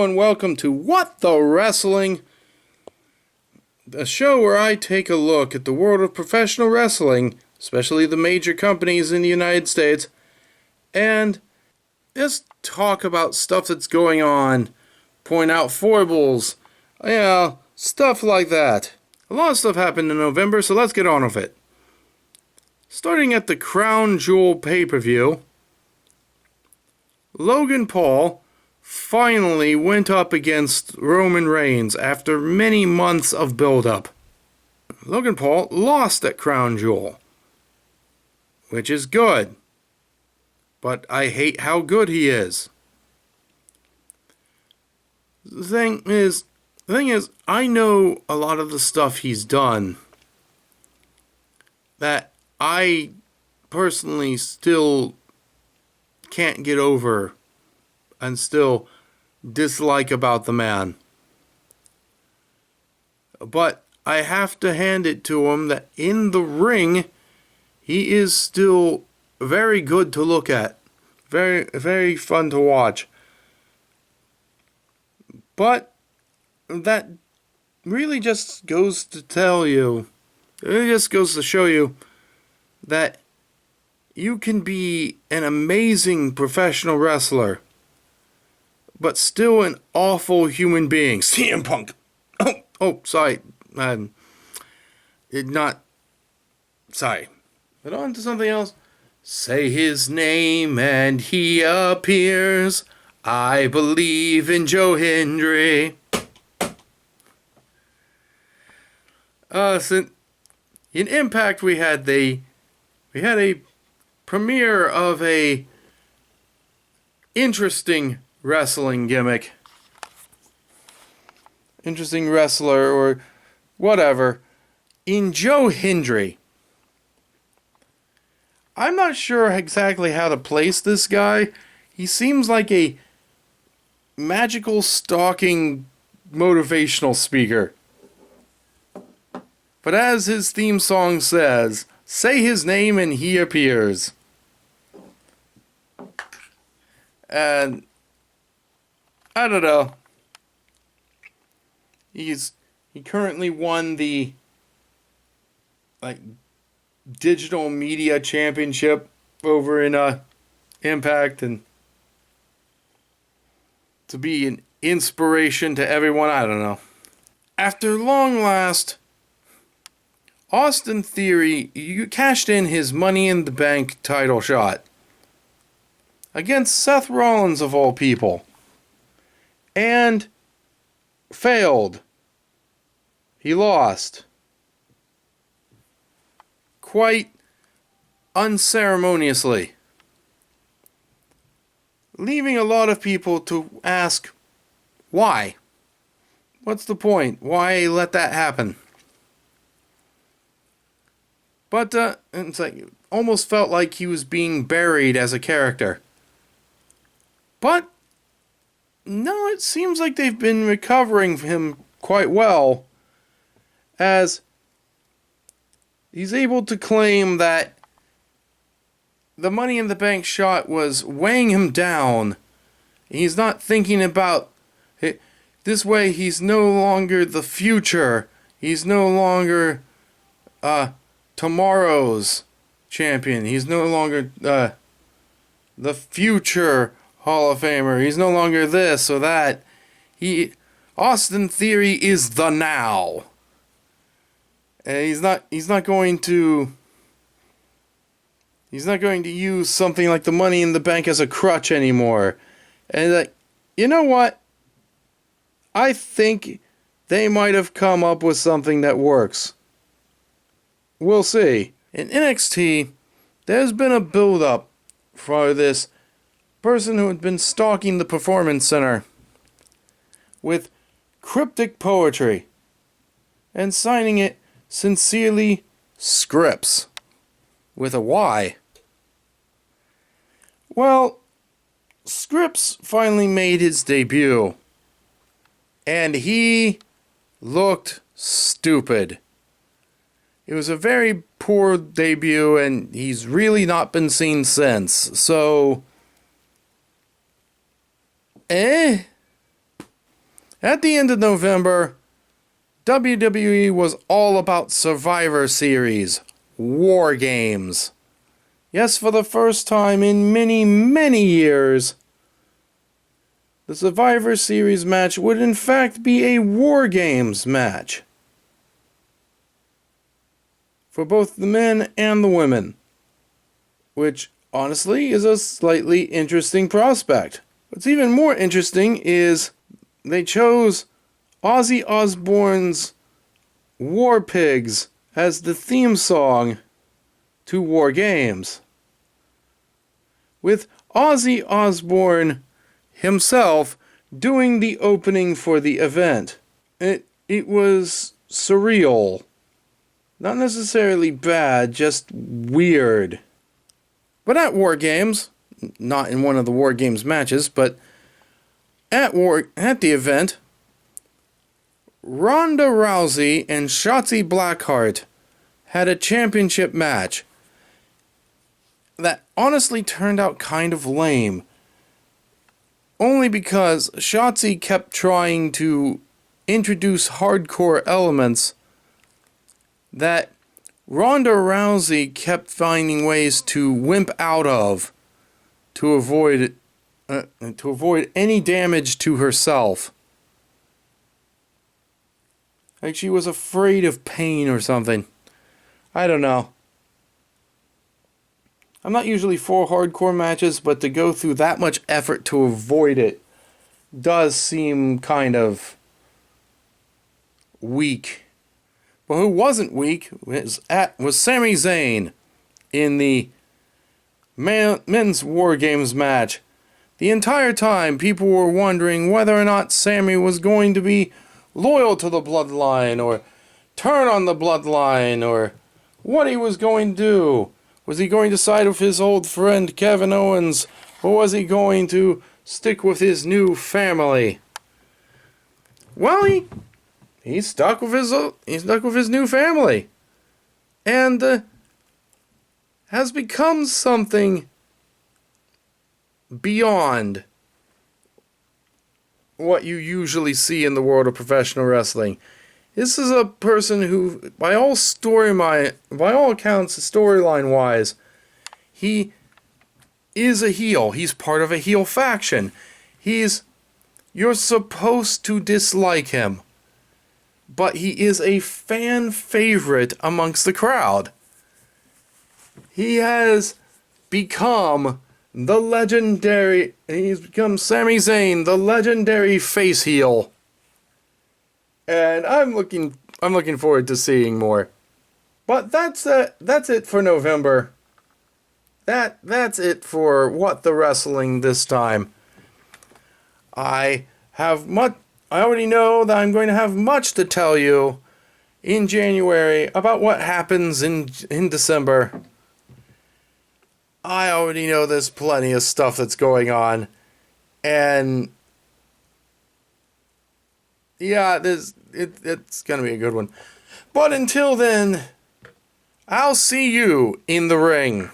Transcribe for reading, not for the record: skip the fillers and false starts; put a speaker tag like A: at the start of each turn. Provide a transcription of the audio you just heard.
A: and welcome to What the Wrestling, a show where I take a look at the world of professional wrestling, especially the major companies in the United States, and just talk about stuff that's going on, point out foibles, stuff like that. A lot of stuff happened in November, so let's get on with it. Starting at the Crown Jewel pay-per-view, Logan Paul finally went up against Roman Reigns after many months of build-up. Logan Paul lost at Crown Jewel, which is good, but I hate how good he is. The thing is, I know a lot of the stuff he's done that I personally still can't get over and still dislike about the man. But I have to hand it to him that in the ring, he is still very good to look at. Very, very fun to watch. But that really just goes to tell you, it really just goes to show you that you can be an amazing professional wrestler, but still an awful human being. CM Punk. Sorry. Sorry. But on to something else. Say his name and he appears. I believe in Joe Hendry. In Impact we had a premiere of a interesting wrestling gimmick. Interesting wrestler or whatever. In Joe Hendry. I'm not sure exactly how to place this guy. He seems like a magical stalking motivational speaker. But as his theme song says, say his name and he appears. And I don't know. He currently won the digital media championship over in Impact, and to be an inspiration to everyone, I don't know. After long last, Austin Theory cashed in his Money in the Bank title shot against Seth Rollins of all people, and failed. He lost. Quite unceremoniously. Leaving a lot of people to ask, why? What's the point? Why let that happen? But it's almost felt like he was being buried as a character. But no, it seems like they've been recovering him quite well, as he's able to claim that the Money in the Bank shot was weighing him down. He's not thinking about it. This way, he's no longer the future. He's no longer tomorrow's champion. He's no longer the future Hall of Famer. He's no longer this or that. Austin Theory is the now. And he's not going to use something like the Money in the Bank as a crutch anymore. And you know what? I think they might have come up with something that works. We'll see. In NXT, there's been a build-up for this person who had been stalking the Performance Center with cryptic poetry and signing it Sincerely Scripps with a Y. Well, Scripps finally made his debut, and he looked stupid. It was a very poor debut, and he's really not been seen since. So, At the end of November, WWE was all about Survivor Series, War Games. Yes, for the first time in many, many years, the Survivor Series match would in fact be a War Games match for both the men and the women, which honestly is a slightly interesting prospect. What's even more interesting is they chose Ozzy Osbourne's War Pigs as the theme song to War Games, with Ozzy Osbourne himself doing the opening for the event. It was surreal. Not necessarily bad, just weird. But at War Games, not in one of the War Games matches, but at the event, Ronda Rousey and Shotzi Blackheart had a championship match that honestly turned out kind of lame. Only because Shotzi kept trying to introduce hardcore elements that Ronda Rousey kept finding ways to wimp out of to avoid any damage to herself. Like she was afraid of pain or something. I don't know. I'm not usually for hardcore matches, but to go through that much effort to avoid it does seem kind of weak. But who wasn't weak was Sami Zayn in the men's War Games match. The entire time, people were wondering whether or not Sami was going to be loyal to the bloodline, or turn on the bloodline, or what he was going to do. Was he going to side with his old friend Kevin Owens, or was he going to stick with his new family? Well, he's stuck with his new family, and has become something beyond what you usually see in the world of professional wrestling. This is a person who, by all accounts, storyline-wise, he is a heel. He's part of a heel faction. You're supposed to dislike him, but he is a fan favorite amongst the crowd. He has become he's become Sami Zayn, the legendary face heel. And I'm looking forward to seeing more. But that's it for November. That's it for What the Wrestling this time. I already know that I'm going to have much to tell you in January about what happens in December. I already know there's plenty of stuff that's going on. And yeah, it's going to be a good one. But until then, I'll see you in the ring.